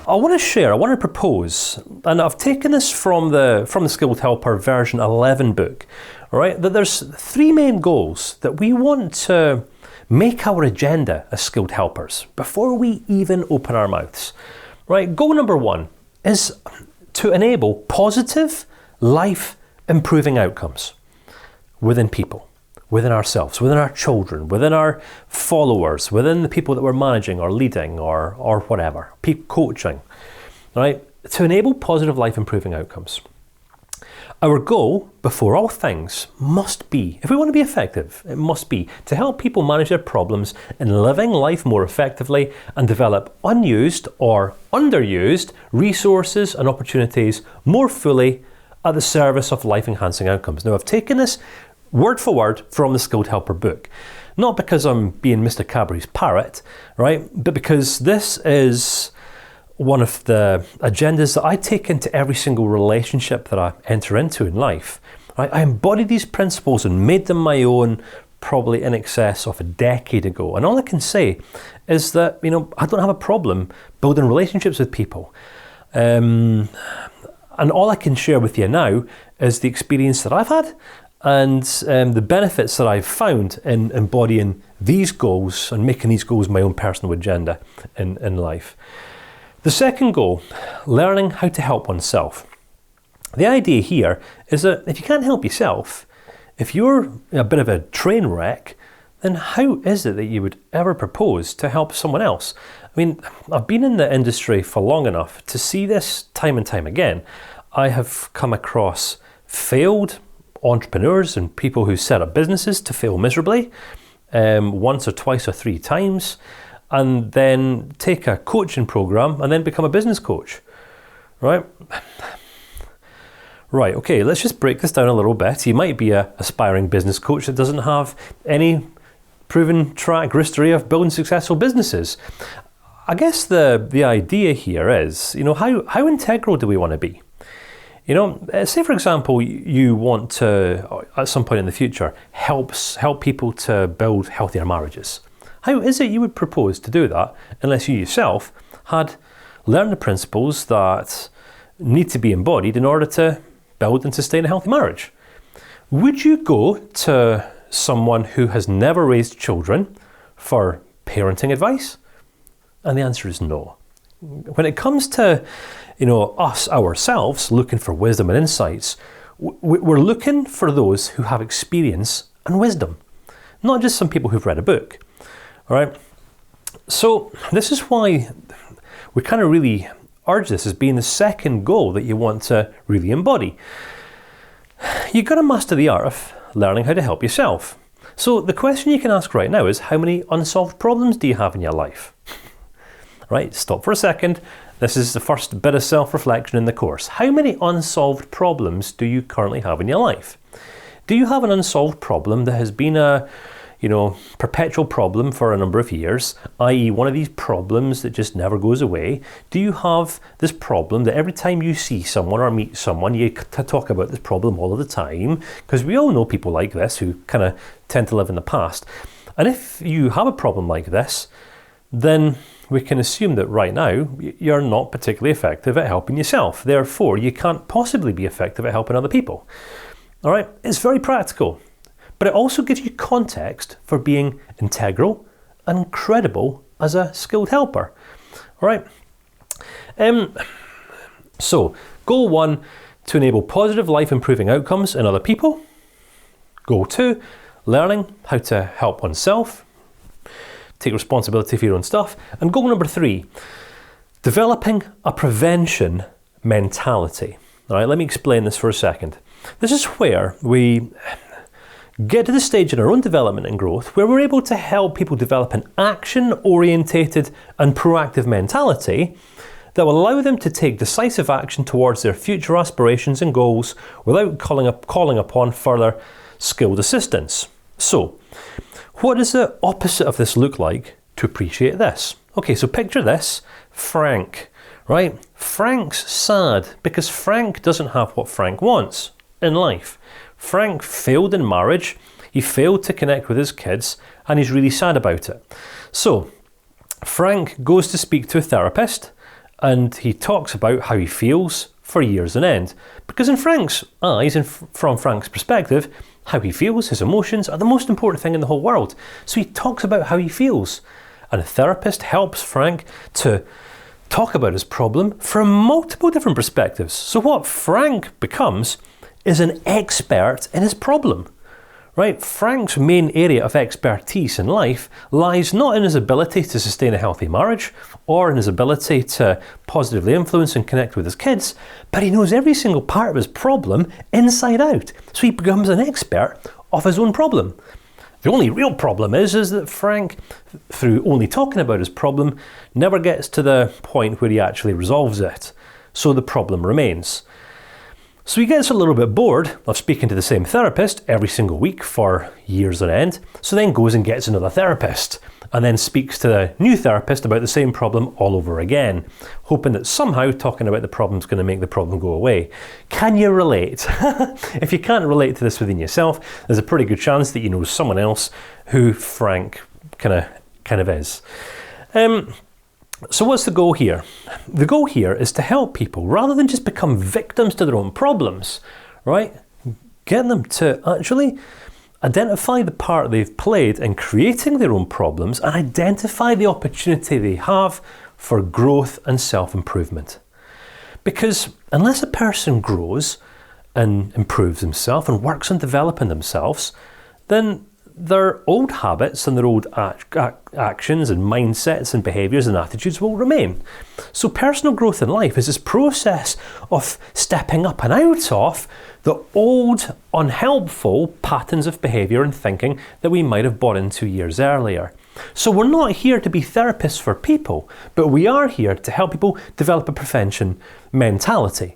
I want to propose, and I've taken this from the Skilled Helper version 11 book, all right, that there's 3 main goals that we want to make our agenda as skilled helpers before we even open our mouths. Right, goal number 1 is to enable positive, life-improving outcomes within people, within ourselves, within our children, within our followers, within the people that we're managing or leading or whatever, coaching, right? To enable positive life-improving outcomes. Our goal, before all things, must be, if we want to be effective, it must be to help people manage their problems in living life more effectively and develop unused or underused resources and opportunities more fully at the service of life-enhancing outcomes. Now, I've taken this word for word from the Skilled Helper book, not because I'm being Mr. Cadbury's parrot, right, but because this is one of the agendas that I take into every single relationship that I enter into in life. I embodied these principles and made them my own probably in excess of a decade ago. And all I can say is that, I don't have a problem building relationships with people. And all I can share with you now is the experience that I've had and the benefits that I've found in embodying these goals and making these goals my own personal agenda in life. The second goal, learning how to help oneself. The idea here is that if you can't help yourself, if you're a bit of a train wreck, then how is it that you would ever propose to help someone else? I mean, I've been in the industry for long enough to see this time and time again. I have come across failed entrepreneurs and people who set up businesses to fail miserably, once or twice or 3 times, and then take a coaching program and then become a business coach, right? Right, okay, let's just break this down a little bit. You might be an aspiring business coach that doesn't have any proven track history of building successful businesses. I guess the idea here is, how integral do we want to be? Say for example, you want to, at some point in the future, help people to build healthier marriages. How is it you would propose to do that unless you yourself had learned the principles that need to be embodied in order to build and sustain a healthy marriage? Would you go to someone who has never raised children for parenting advice? And the answer is no. When it comes to, us ourselves looking for wisdom and insights, we're looking for those who have experience and wisdom, not just some people who've read a book. All right, so this is why we kind of really urge this as being the second goal that you want to really embody. You've got to master the art of learning how to help yourself. So the question you can ask right now is, how many unsolved problems do you have in your life? Right, stop for a second. This is the first bit of self-reflection in the course. How many unsolved problems do you currently have in your life? Do you have an unsolved problem that has been a perpetual problem for a number of years, i.e. one of these problems that just never goes away? Do you have this problem that every time you see someone or meet someone, you talk about this problem all of the time? Because we all know people like this who kind of tend to live in the past. And if you have a problem like this, then we can assume that right now you're not particularly effective at helping yourself. Therefore, you can't possibly be effective at helping other people. All right, it's very practical. But it also gives you context for being integral and credible as a skilled helper. All right. So, goal 1, to enable positive life-improving outcomes in other people. Goal 2, learning how to help oneself, take responsibility for your own stuff. And goal number 3, developing a prevention mentality. All right, let me explain this for a second. This is where we get to the stage in our own development and growth where we're able to help people develop an action-orientated and proactive mentality that will allow them to take decisive action towards their future aspirations and goals without calling upon further skilled assistance. So, what does the opposite of this look like to appreciate this? Okay, so picture this, Frank, right? Frank's sad because Frank doesn't have what Frank wants in life. Frank failed in marriage, he failed to connect with his kids, and he's really sad about it. So, Frank goes to speak to a therapist, and he talks about how he feels for years on end. Because in Frank's eyes, and from Frank's perspective, how he feels, his emotions, are the most important thing in the whole world. So he talks about how he feels. And a therapist helps Frank to talk about his problem from multiple different perspectives. So what Frank becomes is an expert in his problem. Right? Frank's main area of expertise in life lies not in his ability to sustain a healthy marriage or in his ability to positively influence and connect with his kids, but he knows every single part of his problem inside out. So he becomes an expert of his own problem. The only real problem is that Frank, through only talking about his problem, never gets to the point where he actually resolves it. So the problem remains. So he gets a little bit bored of speaking to the same therapist every single week for years on end, so then goes and gets another therapist, and then speaks to the new therapist about the same problem all over again, hoping that somehow talking about the problem is going to make the problem go away. Can you relate? If you can't relate to this within yourself, there's a pretty good chance that you know someone else who Frank kind of is. So what's the goal here? The goal here is to help people, rather than just become victims to their own problems, right? Get them to actually identify the part they've played in creating their own problems and identify the opportunity they have for growth and self-improvement. Because unless a person grows and improves himself and works on developing themselves, then their old habits and their old actions and mindsets and behaviours and attitudes will remain. So personal growth in life is this process of stepping up and out of the old unhelpful patterns of behaviour and thinking that we might have bought into years earlier. So we're not here to be therapists for people, but we are here to help people develop a prevention mentality.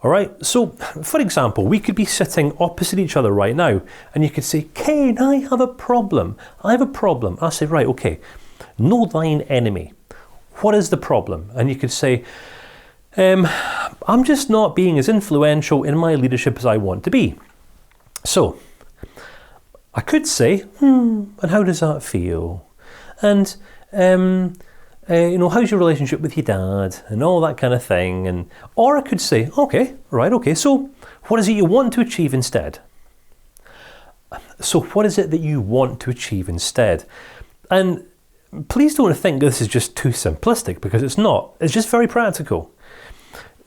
All right, so for example, we could be sitting opposite each other right now, and you could say, Kane, I have a problem. I say, right, okay, know thine enemy. What is the problem? And you could say, I'm just not being as influential in my leadership as I want to be. So I could say, and how does that feel? And how's your relationship with your dad and all that kind of thing? Or I could say, okay, so what is it you want to achieve instead? So what is it that you want to achieve instead? And please don't think this is just too simplistic, because it's not. It's just very practical.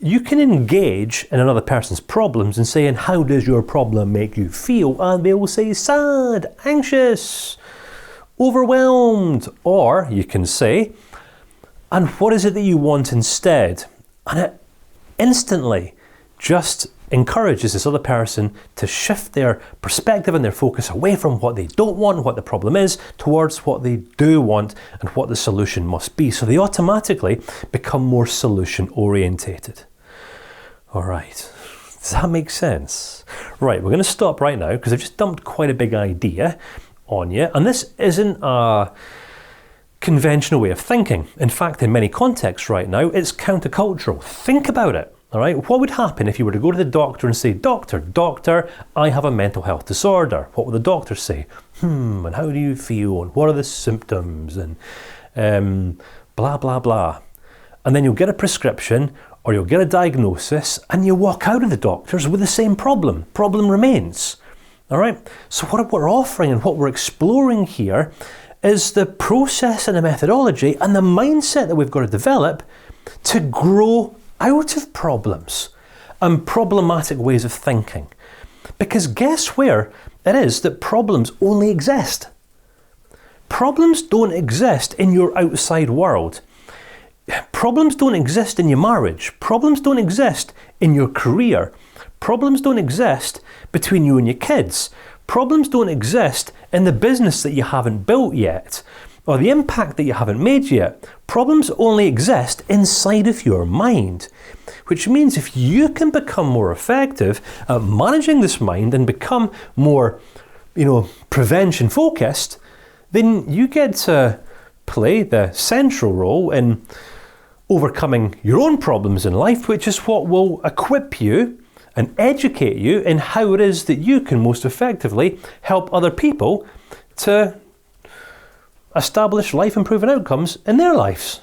You can engage in another person's problems and say, and how does your problem make you feel? And they will say, sad, anxious, overwhelmed. Or you can say, and what is it that you want instead? And it instantly just encourages this other person to shift their perspective and their focus away from what they don't want, what the problem is, towards what they do want and what the solution must be. So they automatically become more solution orientated. All right, does that make sense? Right, we're going to stop right now because I've just dumped quite a big idea on you, and this isn't a conventional way of thinking. In fact, in many contexts right now, it's countercultural. Think about it. All right, what would happen if you were to go to the doctor and say, Doctor, I have a mental health disorder? What would the doctor say? And how do you feel? And what are the symptoms? And blah, blah, blah. And then you'll get a prescription or you'll get a diagnosis and you walk out of the doctor's with the same problem. Problem remains. All right, so what we're offering and what we're exploring here is the process and the methodology and the mindset that we've got to develop to grow out of problems and problematic ways of thinking. Because guess where it is that problems only exist? Problems don't exist in your outside world. Problems don't exist in your marriage. Problems don't exist in your career. Problems don't exist between you and your kids. Problems don't exist in the business that you haven't built yet, or the impact that you haven't made yet. Problems only exist inside of your mind, which means if you can become more effective at managing this mind and become more, prevention focused, then you get to play the central role in overcoming your own problems in life, which is what will equip you and educate you in how it is that you can most effectively help other people to establish life-improving outcomes in their lives.